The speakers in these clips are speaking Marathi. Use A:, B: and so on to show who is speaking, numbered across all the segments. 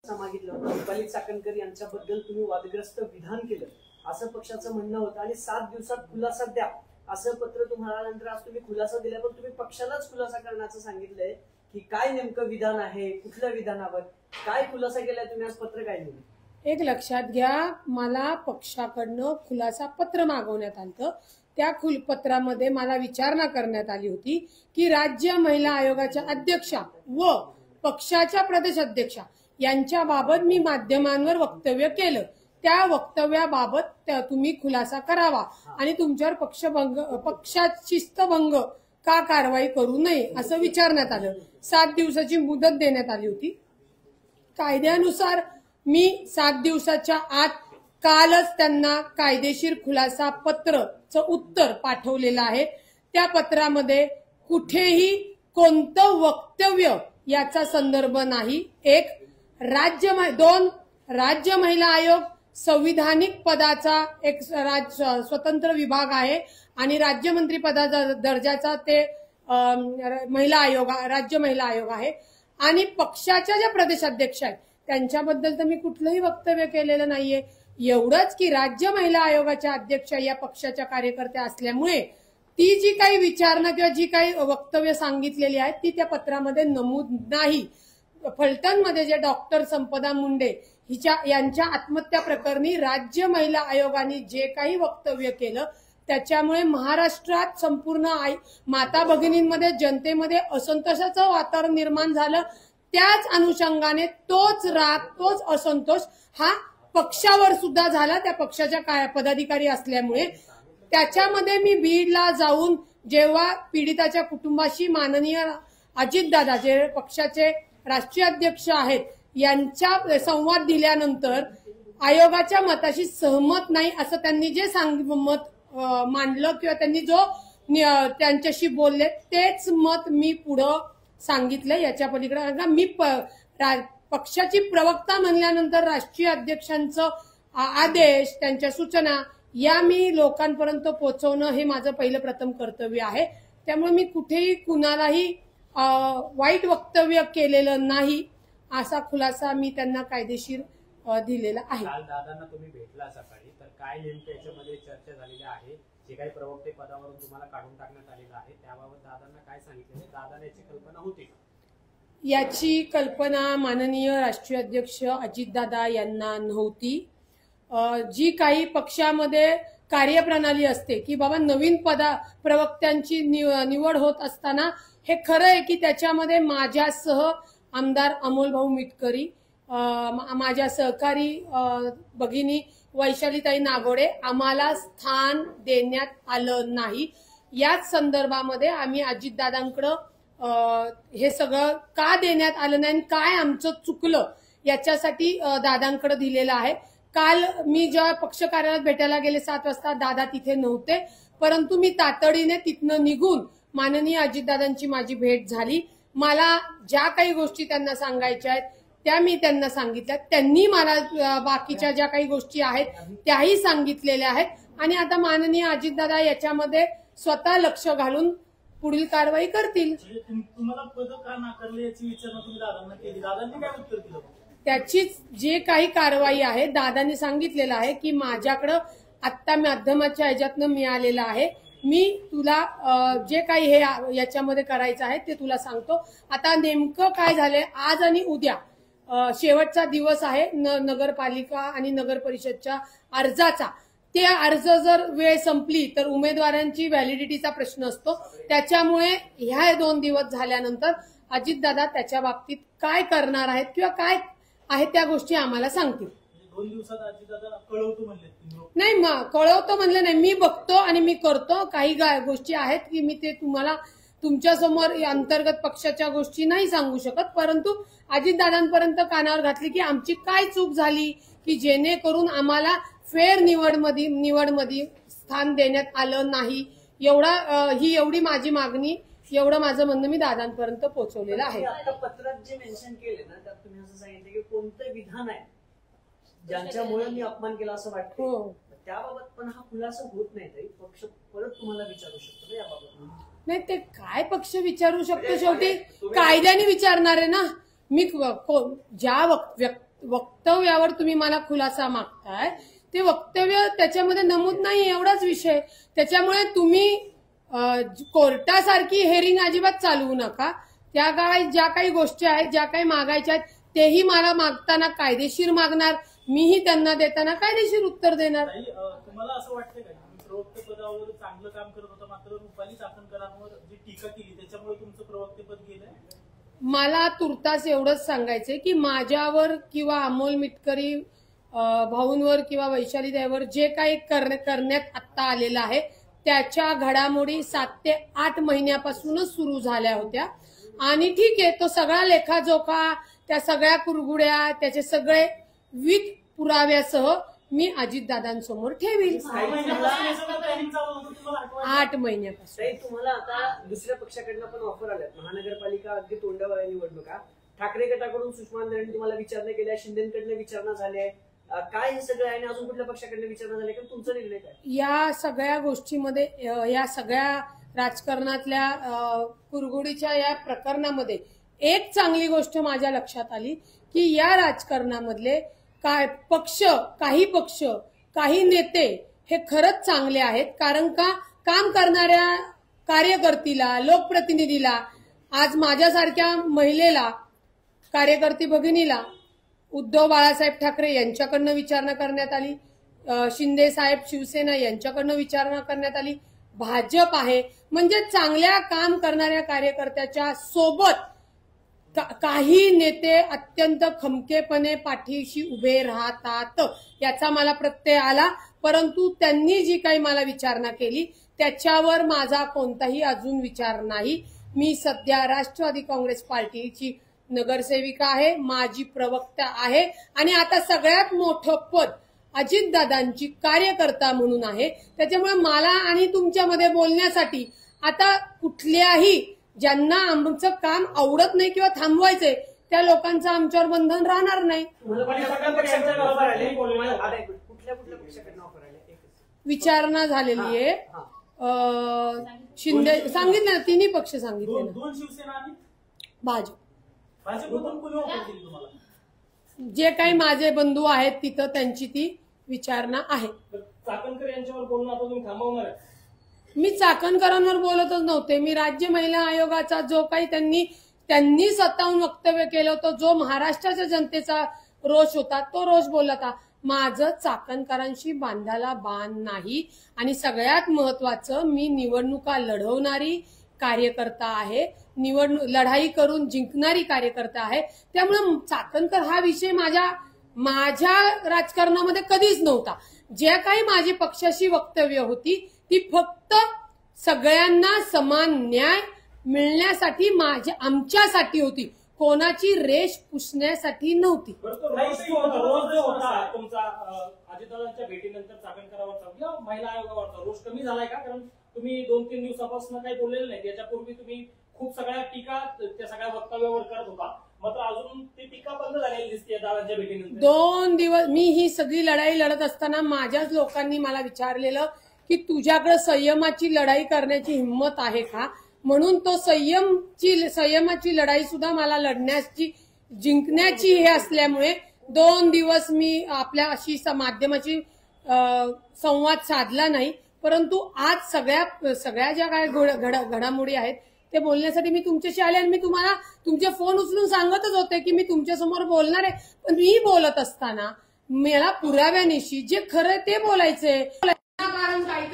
A: मागितलं होतं रुपाली चाकणकर यांच्याबद्दल तुम्ही वादग्रस्त विधान केलं असं पक्षाचं म्हणणं होतं आणि 7 दिवसात खुलासा द्या असं पत्र तुम्हाला नंतर आज तुम्ही खुलासा दिला पण तुम्ही पक्षालाच खुलासा करण्याचं सांगितलंय की काय नेमकं विधान आहे कुठल्या विधानावर काय खुलासा केलाय तुम्ही आज पत्र काय लिहिलं?
B: एक लक्षात घ्या मला पक्षाकडनं खुलासा पत्र मागवण्यात आलं त्या पत्रामध्ये मला विचारणा करण्यात आली होती की राज्य महिला आयोगाच्या अध्यक्षा व पक्षाच्या प्रदेश अध्यक्षा यांच्याबाबत मी माध्यमांवर वक्तव्य केलं त्या वक्तव्याबाबत तुम्ही खुलासा करावा आणि तुमच्यावर पक्षात शिस्तभंग का कारवाई करू नये असं विचारण्यात आलं। 7 दिवसाची मुदत देण्यात आली होती। कायद्यानुसार मी 7 दिवसाच्या आत कालच त्यांना कायदेशीर खुलासा पत्रचं उत्तर पाठवलेलं आहे। त्या पत्रामध्ये कुठेही कोणतं वक्तव्य याचा संदर्भ नाही। एक राज्य महिला आयोग संविधानिक पदाचा एक स्वतंत्र विभाग आहे आणि राज्यमंत्री पदाचा दर्जाचा ते राज्य महिला आयोग आहे आणि पक्षाच्या ज्या प्रदेशाध्यक्ष आहेत त्यांच्याबद्दल तर मी कुठलंही वक्तव्य केलेलं नाहीये। एवढंच की राज्य महिला आयोगाच्या अध्यक्ष या पक्षाच्या कार्यकर्त्या असल्यामुळे ती जी काही विचारणा किंवा जी काही वक्तव्य सांगितलेली आहेत ती त्या पत्रामध्ये नमूद नाही। फलटणमध्ये जे डॉक्टर संपदा मुंडे यांच्या आत्महत्या प्रकरणी राज्य महिला आयोगाने जे काही वक्तव्य केलं त्याच्यामुळे महाराष्ट्रात संपूर्ण माता भगिनींमध्ये जनतेमध्ये असंतोषाचं वातावरण निर्माण झालं। त्याच अनुषंगाने तोच राग तोच असंतोष हा पक्षावर सुद्धा झाला त्या पक्षाच्या पदाधिकारी असल्यामुळे। त्याच्यामध्ये मी बीडला जाऊन जेव्हा पीडिताच्या कुटुंबाशी माननीय अजितदादा जे पक्षाचे राष्ट्रीय अध्यक्ष आहेत यांच्या संवाद दिल्यानंतर आयोगाच्या मताशी सहमत नाही असं त्यांनी जे मत मांडलं किंवा त्यांनी जो त्यांच्याशी बोलले तेच मत मी पुढं सांगितलं। याच्या पलीकडे मी पक्षाची प्रवक्ता म्हणल्यानंतर राष्ट्रीय अध्यक्षांचं आदेश त्यांच्या सूचना या मी लोकांपर्यंत पोहोचवणं हे माझं पहिलं प्रथम कर्तव्य आहे। त्यामुळे मी कुठेही कुणालाही वाईट वक्तव्य केलेलं नाही असा खुलासा मी त्यांना कायदेशीर दिलेला आहे।
C: काल दादांना तुम्ही भेटला सकाळी तर काय नेमकं याच्यामध्ये चर्चा झालेली आहे? जे काही प्रवक्ते पदावरून तुम्हाला काढून टाकण्यात आलेलं आहे त्याबाबत दादांना काय सांगितलं? दादांना याची कल्पना होती का?
B: याची कल्पना माननीय राष्ट्रीय अध्यक्ष अजितदादा यांना नव्हती। जी काही पक्षामध्ये कार्यप्रणाली असते की बाबा नवीन प्रवक्त्यांची निवड होत असताना हे खरं आहे की त्याच्यामध्ये माझ्यासह आमदार अमोल भाऊ मिटकरी माझ्या सहकारी भगिनी वैशालीताई नागोडे आम्हाला स्थान देण्यात आलं नाही। याच संदर्भामध्ये आम्ही अजितदादांकडं हे सगळं का देण्यात आलं नाही काय आमचं चुकलं याच्यासाठी दादांकडे दिलेलं आहे। काल मी जेव्हा पक्ष कार्यालयात भेटायला गेले 7 वाजता दादा तिथे नव्हते परंतु मी तातडीने तिथनं निघून माननीय अजितदादांची माझी भेट झाली। मला ज्या काही गोष्टी त्यांना सांगायच्या आहेत त्या मी त्यांना सांगितल्या। त्यांनी मला बाकीच्या ज्या काही गोष्टी आहेत त्याही सांगितलेल्या आहेत आणि आता माननीय अजितदादा याच्यामध्ये स्वतः लक्ष घालून पुढील कारवाई करतील।
D: तुम्हाला पद का नाकारले याची विचारणा तुम्ही दादांना केली, दादांनी काय उत्तर दिलं?
B: त्याचीच जे काही कारवाई आहे दादांनी सांगितलेलं आहे की माझ्याकडं आत्ता माध्यमाच्या ह्याच्यातनं मिळालेलं आहे मी तुला जे काही हे याच्यामध्ये करायचं आहे ते तुला सांगतो। आता नेमकं काय झालंय आज आणि उद्या शेवटचा दिवस आहे नगरपालिका आणि नगर परिषदच्या अर्जाचा। ते अर्ज जर वेळ संपली तर उमेदवारांची व्हॅलिडिटीचा प्रश्न असतो त्याच्यामुळे ह्या 2 दिवस झाल्यानंतर अजितदादा त्याच्या बाबतीत काय करणार आहेत किंवा काय आहे त्या गोष्टी आम्हाला सांगतील।
D: 2 दिवसात अजितदादा कळवतो म्हणले?
B: नाही कळवतो म्हणलं नाही मी बघतो आणि मी करतो। काही गोष्टी आहेत की मी ते तुम्हाला तुमच्या समोर अंतर्गत पक्षाच्या गोष्टी नाही सांगू शकत परंतु अजितदादांपर्यंत कानावर घातली की आमची काय चूक झाली की जेणेकरून आम्हाला फेअर निवडमध्ये स्थान देण्यात आलं नाही ही एवढी माझी मागणी एवढं माझं म्हणणं मी दादांपर्यंत पोहोचवलेलं आहे।
A: पत्रात जे मेन्शन केले ना त्यात तुम्ही असं सांगितलं की कोणतं विधान आहे ज्यांच्यामुळे मी अपमान केला असं वाटतं त्याबाबत पण हा खुलासा होत नाही तरी पक्ष परत तुम्हाला विचारू शकतो याबाबत?
B: नाही ते काय पक्ष विचारू शकतो शेवटी कायद्याने विचारणार आहे ना। मी ज्या वक्तव्यावर तुम्ही मला खुलासा मागताय, ते वक्तव्य त्याच्यामध्ये नमूद नाही, एवढाच विषय. त्याच्यामुळे तुम्ही कोर्टासारखी हेरिंग अजिबात चालवू नका. त्या काळात ज्या काही गोष्टी आहेत, ज्या काही मागायच्या आहेत, तेही मला मागताना कायदेशीर मागणार, मीही त्यांना देताना कायदेशीर उत्तर देणार.
D: तुम्हाला असं वाटतं का तुम्ही प्रवक्ते पदावर चांगलं काम करत होता, मात्र रुपाली चाकणकरांवर जी टीका केली त्याच्यामुळे तुमचं प्रवक्तेपद गेलंय?
B: मला तुर्तास एवढंच सांगायचंय की माझ्यावर किंवा अमोल मिटकरी भाऊंवर किंवा वैशाली ताईवर जे काही करण्यात आत्ता आलेलं आहे त्याच्या घडामोडी 7 ते 8 महिन्यापासूनच सुरू झाल्या होत्या. आणि ठीक आहे, तो सगळा लेखाजोखा, त्या सगळ्या कुरगुड्या, त्याचे सगळे विथ पुराव्यासह मी अजितदादांसमोर ठेवील. 8 महिन्यापासून.
A: तुम्हाला आता दुसऱ्या पक्षाकडनं पण ऑफर आल्यात. महानगरपालिका अगदी तोंडावर आहे निवडणुका. ठाकरे गटाकडून सुषमा अंधारेंनी तुम्हाला विचारणा केल्या, शिंदेकडनं विचारणा झाल्या. काय हे सगळं आहे आणि अजून कुठल्या पक्षाकडनं विचारणा झाल्या, कारण तुमचा निर्णय काय?
B: या सगळ्या गोष्टीमध्ये, या सगळ्या राजकारणातल्या कुरगुडीच्या या प्रकरणामध्ये एक चांगली गोष्ट माझ्या लक्षात आली की या राजकारणामधले काही पक्ष, काही नेते हे खरंच चांगले आहेत. कारण का काम करणाऱ्या कार्यकर्तीला, लोकप्रतिनिधीला, आज माझ्यासारख्या महिलेला, कार्यकर्ती भगिनीला उद्धव बाळासाहेब ठाकरे यांच्याकडनं विचारणा करण्यात आली, शिंदे साहेब शिवसेना यांच्याकडनं विचारणा करण्यात आली, भाजप आहे. म्हणजे चांगल्या काम करणाऱ्या कार्यकर्त्याच्या सोबत काही नेते अत्यंत खमकेपणे पाठीशी उभे राहतात, याचा मला प्रत्यय आला. परंतु त्यांनी जी काही मला विचारणा केली त्याच्यावर माझा कोणताही अजून विचार नाही. मी सध्या राष्ट्रवादी काँग्रेस पार्टीची नगरसेविका आहे, माजी प्रवक्ता आहे आणि आता सगळ्यात मोठं पद अजितदादांची कार्यकर्ता म्हणून आहे. त्याच्यामुळे मला आणि तुमच्यामध्ये बोलण्यासाठी आता कुठल्याही ज्यांना आमचं काम आवडत नाही किंवा थांबवायचंय त्या लोकांचं आमच्यावर बंधन राहणार नाही. विचारणा झालेली आहे. शिंदे सांगितलं ना, तिन्ही पक्ष सांगितले ना,
D: 2 शिवसेना आणि
B: भाजप.
D: भाजपमधून कोणी ऑफर केली तुम्हाला?
B: जे काही माझे बंधू आहेत तिथं त्यांची ती विचारणा आहे.
D: चाकणकर यांच्यावर बोलणं आता तुम्ही थांबवणार आहे?
B: मी चाकणकरांवर बोलतच नव्हते. मी राज्य महिला आयोगाचा जो काही त्यांनी स्वतःहून वक्तव्य केलं होतं, जो महाराष्ट्राच्या जनतेचा रोष होता तो रोष बोलला होता. माझं चाकणकरांशी बांधाला बांध नाही. आणि सगळ्यात महत्वाचं, मी निवडणुका लढवणारी कार्यकर्ता आहे, लढाई करून जिंकणारी कार्यकर्ता आहे. त्यामुळे चाकणकर हा विषय माझ्या राजकारणामध्ये कधीच नव्हता. जे काही माझी पक्षाशी वक्तव्य होती ती फक्त सगळ्यांना समान न्याय मिळण्यासाठी आमच्यासाठी होती, कोणाची रेष पुसण्यासाठी नव्हती.
D: रोज जो होता तुमचा अजितदादांच्या भेटीनंतर चाकणकरांवरचा किंवा महिला आयोगावरचा रोष कमी झालाय का? कारण तुम्ही 2-3 दिवसापासून काही बोललेलं नाही. त्याच्यापूर्वी तुम्ही खूप सगळ्या टीका त्या सगळ्या वक्तव्यावर करत होता, मात्र अजून ती टीका बंद झालेली दिसते दादांच्या भेटीनंतर.
B: 2 दिवस मी ही सगळी लढाई लढत असताना माझ्याच लोकांनी मला विचारलेलं की तुझ्याकडे संयमाची लढाई करण्याची हिंमत आहे का? म्हणून तो संयमाची लढाई सुद्धा मला लढण्याची, जिंकण्याची हे असल्यामुळे 2 दिवस मी आपल्या अशी माध्यमाची संवाद साधला नाही. परंतु आज सगळ्या ज्या काही घडामोडी आहेत ते बोलण्यासाठी मी तुमच्याशी आले आणि मी तुम्हाला तुमचे फोन उचलून सांगतच होते की मी तुमच्या समोर बोलणार आहे. पण मी बोलत असताना मला पुराव्यानिशी जे खरं ते बोलायचंय. कारण काय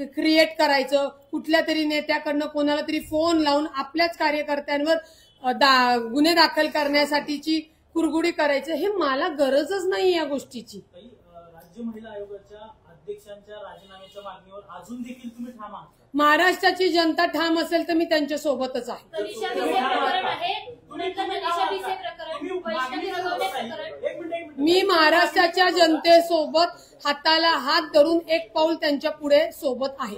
B: क्रिएट करायचं, कुठल्या तरी नेत्याकडनं कोणाला तरी फोन लावून आपल्याच कार्यकर्त्यांवर गुन्हे दाखल करण्यासाठीची कुरगुडी करायचं, हे मला गरजच नाही या गोष्टीची.
D: राज्य महिला आयोगाच्या अध्यक्षांच्या राजीनाम्याच्या मागणीवर अजून देखील तुम्ही ठाम आहात?
B: महाराष्ट्राची जनता ठाम असेल तर मी त्यांच्या सोबतच आहे. मी महाराष्ट्राच्या जनतेसोबत हाताला हात धरून एक पाऊल त्यांच्या पुढे सोबत आहे.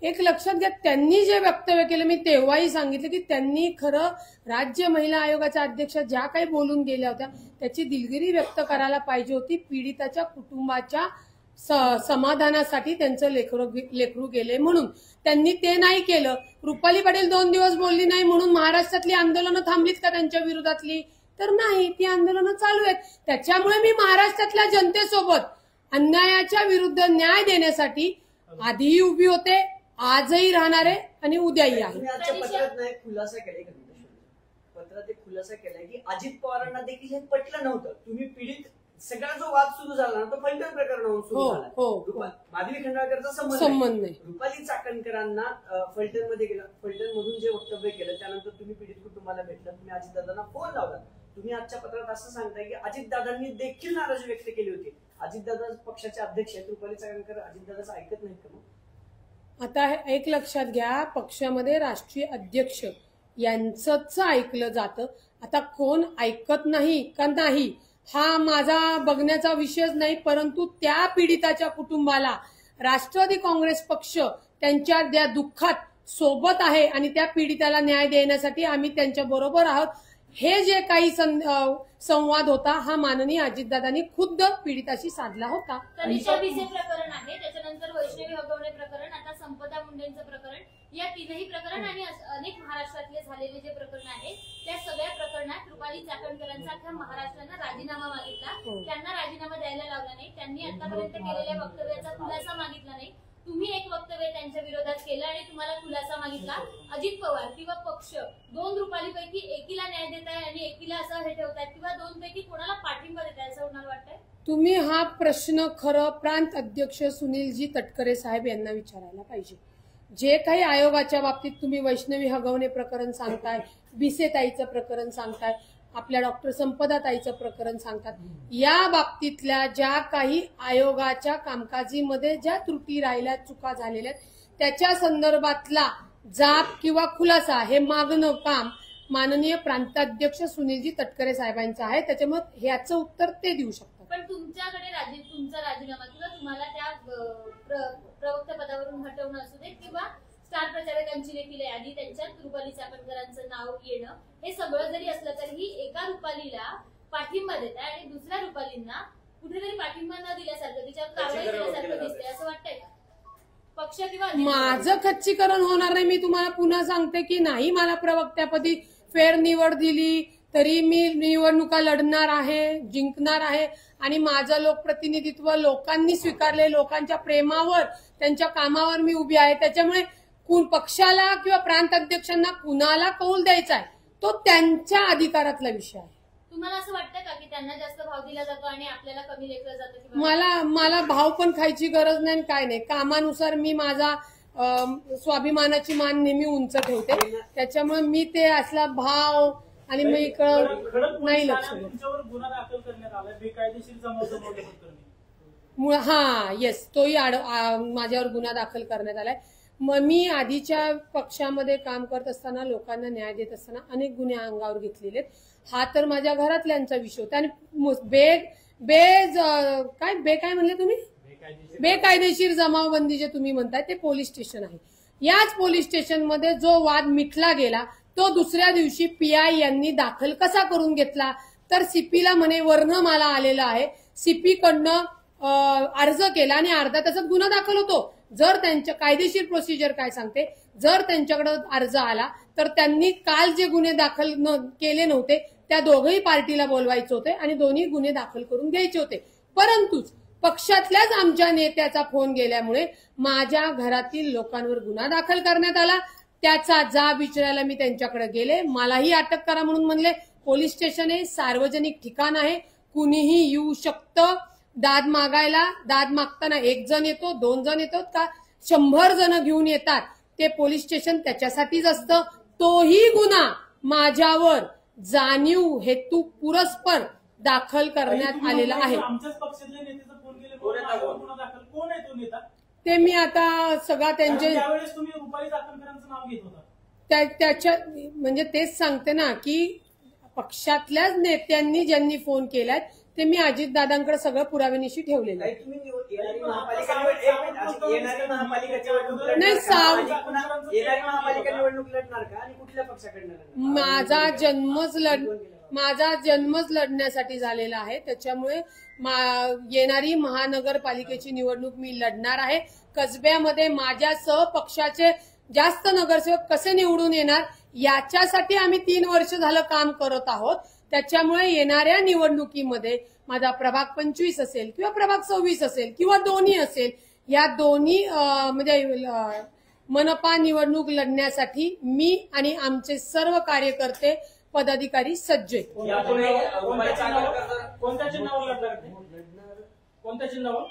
B: एक लक्षात घ्या, त्यांनी जे वक्तव्य केलं मी तेव्हाही सांगितलं की त्यांनी खरं राज्य महिला आयोगाच्या अध्यक्षा ज्या काही बोलून गेल्या होत्या त्याची दिलगिरी व्यक्त करायला पाहिजे होती. पीडिताच्या कुटुंबाच्या समाधानासाठी त्यांचं लेकरू गेले म्हणून. त्यांनी ते नाही केलं. रुपाली पाटील 2 दिवस बोलली नाही म्हणून महाराष्ट्रातली आंदोलनं थांबलीत का त्यांच्या विरोधातली? तर नाही, ती आंदोलनं चालू आहेत. त्याच्यामुळे मी महाराष्ट्रातल्या जनतेसोबत अन्यायाच्या विरुद्ध न्याय देण्यासाठी आधीही उभी होते, आजही राहणार आहे आणि उद्याही आहे.
A: तुम्ही आजच्या पत्रात नाही खुलासा केलाय का? पत्रात एक खुलासा केलाय की अजित पवारांना देखील हे पटलं नव्हतं. तुम्ही पीडित सगळा जो वाद सुरू झाला ना तो फलटण प्रकरणावरून सुरू झाला. माधवी खंडाळकरचा संबंध नाही. रुपाली चाकणकरांना फलटण मध्ये गेला, फलटण मधून जे वक्तव्य केलं त्यानंतर तुम्ही पीडित कुटुंबाला भेटला, तुम्ही अजितदादांना फोन लावला. तुम्ही आजच्या पत्रात असं सांगताय की अजितदादांनी देखील नाराजी व्यक्त केली होती. अजितदादा पक्षाचे अध्यक्ष आहेत, रुपाली चाकणकर अजितदादाचं ऐकत नाहीत का? मग
B: आता एक लक्षात घ्या, पक्षामध्ये राष्ट्रीय अध्यक्ष यांचंच ऐकलं जातं. आता कोण ऐकत नाही का नाही हा माझा बघण्याचा विषयच नाही, परंतु त्या पीडिताच्या कुटुंबाला राष्ट्रवादी काँग्रेस पक्ष त्यांच्या त्या दुःखात सोबत आहे आणि त्या पीडिताला न्याय देण्यासाठी आम्ही त्यांच्या बरोबर आहोत. हे जे काही संवाद होता हा माननीय अजितदादांनी खुद्द पीडिताशी साधला होता.
E: तनिषा भिसे प्रकरण आहे, त्याच्यानंतर वैष्णवी हगवणे प्रकरण, आता संपदा मुंडेंचं प्रकरण, या तीनही प्रकरण आणि अनेक महाराष्ट्रातले झालेले जे प्रकरण आहेत त्या सगळ्या प्रकरणात रुपाली चाकणकरांचा अख्ख्या महाराष्ट्रानं राजीनामा मागितला. त्यांना राजीनामा द्यायला लावला नाही. त्यांनी आतापर्यंत केलेल्या वक्तव्याचा खुलासा मागितला नाही. तुम्ही एक वक्तव्य त्यांच्या विरोधात केलं आणि तुम्हाला खुलासा मागितला. अजित पवार किंवा पक्ष 2 रुपालीपैकी एकीला न्याय देत आहे आणि एकीला असं हे ठेवतायत किंवा 2 पैकी कोणाला पाठिंबा देत आहे असं होणार वाटतंय?
B: तुम्ही हा प्रश्न खरं प्रांत अध्यक्ष सुनीलजी तटकरे साहेब यांना विचारायला पाहिजे. जे काही आयोगाच्या बाबतीत तुम्ही वैष्णवी हगवणे प्रकरण सांगताय, भिसेताईचं प्रकरण सांगताय, आपल्या डॉक्टर संपदाताईचं प्रकरण सांगतात, या बाबतीतल्या ज्या काही आयोगाच्या कामकाजीमध्ये ज्या त्रुटी राहिल्या, चुका झालेल्या त्याच्या संदर्भातला जाब किंवा खुलासा हे मागणं काम माननीय प्रांताध्यक्ष सुनीलजी तटकरे साहेबांचं आहे. त्याच्यामुळे ह्याचं उत्तर ते देऊ शकतात.
E: पण तुमच्याकडे तुमचा राजीनामा किंवा तुम्हाला त्या प्रवक्ता पदावरून हटवणं असू दे किंवा स्टार प्रचारकांची देखील यादी त्यांच्यात रुपाली चाकणकरांचं नाव येणं, हे सगळं जरी असलं तरीही एका रुपालीला पाठिंबा देत आहे आणि दुसऱ्या रुपालींना कुठेतरी पाठिंबा न दिल्यासारखं, तिच्यावर कारवाई केल्यासारखं दिसतंय, असं वाटतंय का? पक्ष किंवा
B: माझं खच्चीकरण होणार नाही. मी तुम्हाला पुन्हा सांगते की नाही मला प्रवक्त्यापदी फेर निवड दिली तरी मी निवडणुका लढणार आहे, जिंकणार आहे आणि माझं लोकप्रतिनिधित्व लोकांनी स्वीकारले, लोकांच्या प्रेमावर, त्यांच्या कामावर मी उभी आहे. त्याच्यामुळे पक्षाला किंवा प्रांत अध्यक्षांना कुणाला कौल द्यायचा आहे तो त्यांच्या अधिकारातला विषय आहे.
E: तुम्हाला असं वाटतं का की त्यांना जास्त भाव दिला जातो आणि आपल्याला कमी लेखलं जातं?
B: मला भाव पण खायची गरज नाही, काय नाही. कामानुसार मी माझा स्वाभिमानाची मान नेहमी उंच ठेवते. त्याच्यामुळे मी ते असला भाव आणि मी नाही लक्ष
D: तुमच्यावर गुन्हा दाखल करण्यात आला बेकायदेशीर जमाव
B: हा येस, तोही माझ्यावर गुन्हा दाखल करण्यात आलाय. मी आधीच्या पक्षामध्ये काम करत असताना, लोकांना न्याय देत असताना अनेक गुन्हे अंगावर घेतलेले. हा तर माझ्या घरातल्यांचा विषय होता. आणि काय म्हणले तुम्ही? बेकायदेशीर जमावबंदी जे तुम्ही म्हणताय ते पोलीस स्टेशन आहे. याच पोलीस स्टेशनमध्ये जो वाद मिटला गेला तो दुसऱ्या दिवशी PI यांनी दाखल कसा करून घेतला तर सीपीला म्हणे वर्ण मला आलेला आहे, सीपी कडनं अर्ज केला आणि अर्धा तासात गुन्हा दाखल होतो. जर त्यांच्या कायदेशीर प्रोसिजर काय सांगते, जर त्यांच्याकडे अर्ज आला तर त्यांनी काल जे गुन्हे दाखल केले नव्हते त्या दोघही पार्टीला बोलवायचे होते आणि दोन्ही गुन्हे दाखल करून घ्यायचे होते. परंतु पक्षातल्याच आमच्या नेत्याचा फोन गेल्यामुळे माझ्या घरातील लोकांवर गुन्हा दाखल करण्यात आला. त्याचा जाब विचारायला मी त्यांच्याकडे गेले. मलाही अटक करा म्हणून म्हणले. पोलीस स्टेशन आहे, सार्वजनिक ठिकाण आहे, कुणीही येऊ शकतं दाद मागायला. दाद मागताना 1 जण येतो, 2 जण येतो का 100 जण घेऊन येतात. ते पोलीस स्टेशन त्याच्यासाठीच असतं. तोही गुन्हा माझ्यावर जाणीव हेतू पुरस्पर दाखल करण्यात आलेला आहे.
D: आमच्याच पक्षातल्या नेत्याचा फोन केले, कोण आहे तो नेता?
B: ते मी आता सगळा त्यांचे
D: त्यावेळेस तुम्ही रुपाली चाकणकरांचं नाव घेत होता.
B: त्याच्या म्हणजे तेच सांगते ना की पक्षातल्याच नेत्यांनी ज्यांनी फोन केलाय ते मी अजितदादांकडे सगळं पुराव्यानिशी ठेवलेलं आहे.
A: महापालिका निवडणूक लढणार का आणि कुठल्या पक्षाकडनं?
B: माझा जन्मच माझा जन्मच लढण्यासाठी झालेला आहे. त्याच्यामुळे येणारी महानगरपालिकेची निवडणूक मी लढणार आहे. कसब्यामध्ये माझ्यासह पक्षाचे जास्त नगरसेवक कसे निवडून येणार याच्यासाठी आम्ही 3 वर्ष झालं काम करत आहोत. त्याच्यामुळे येणाऱ्या निवडणुकीमध्ये माझा प्रभाग 25 असेल किंवा प्रभाग 26 असेल किंवा दोन्ही असेल, या दोन्ही म्हणजे मनपा निवडणूक लढण्यासाठी मी आणि आमचे सर्व कार्यकर्ते पदाधिकारी सज्ज आहेत.
D: कोणत्या चिन्हावर लढणार ते? कोणत्या चिन्हावर?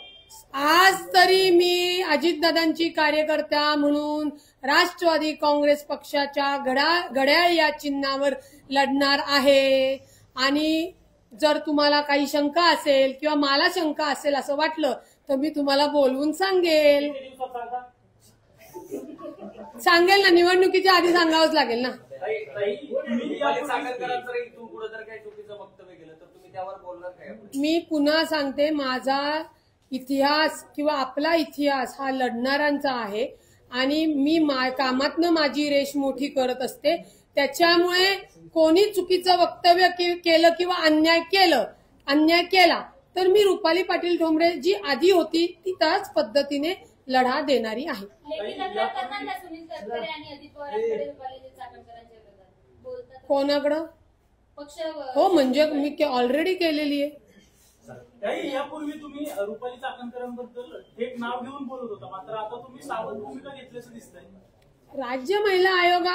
B: आज तरी मी अजितदादांची कार्यकर्ता म्हणून राष्ट्रवादी काँग्रेस पक्षाच्या घड्याळ या चिन्हावर लढणार आहे. आणि जर तुम्हाला काही शंका असेल किंवा मला शंका असेल असं वाटलं तर मी तुम्हाला बोलवून सांगेल.
D: किती दिवसात सांगता?
B: सांगेल ना, निवडणुकीच्या आधी सांगावंच लागेल ना. मी पुन्हा सांगते, माझा इतिहास किंवा आपला इतिहास हा लढणाऱ्यांचा आहे आणि मी कामातनं माझी रेष मोठी करत असते. त्याच्यामुळे कोणी चुकीचं वक्तव्य केलं किंवा अन्याय केला तर मी रुपाली पाटील ठोंबरे जी आधी होती ती त्याच पद्धतीने लढा देणारी आहे.
E: लेखी तक्रार करणार का सुनील तटकरे आणि अजित पवारांकडे रुपाली चाकणकरांच्या विरोधात बोलतात?
B: कोणाकडं?
E: पक्ष
B: हो, म्हणजे मी ऑलरेडी केलेली आहे.
D: यापूर्वी तुम्ही रुपाली चाकणकरांबद्दल थेट नाव घेऊन बोलत होता, मात्र आता तुम्ही सावध भूमिका घेतल्याचं दिसतंय.
B: राज्य महिला आयोग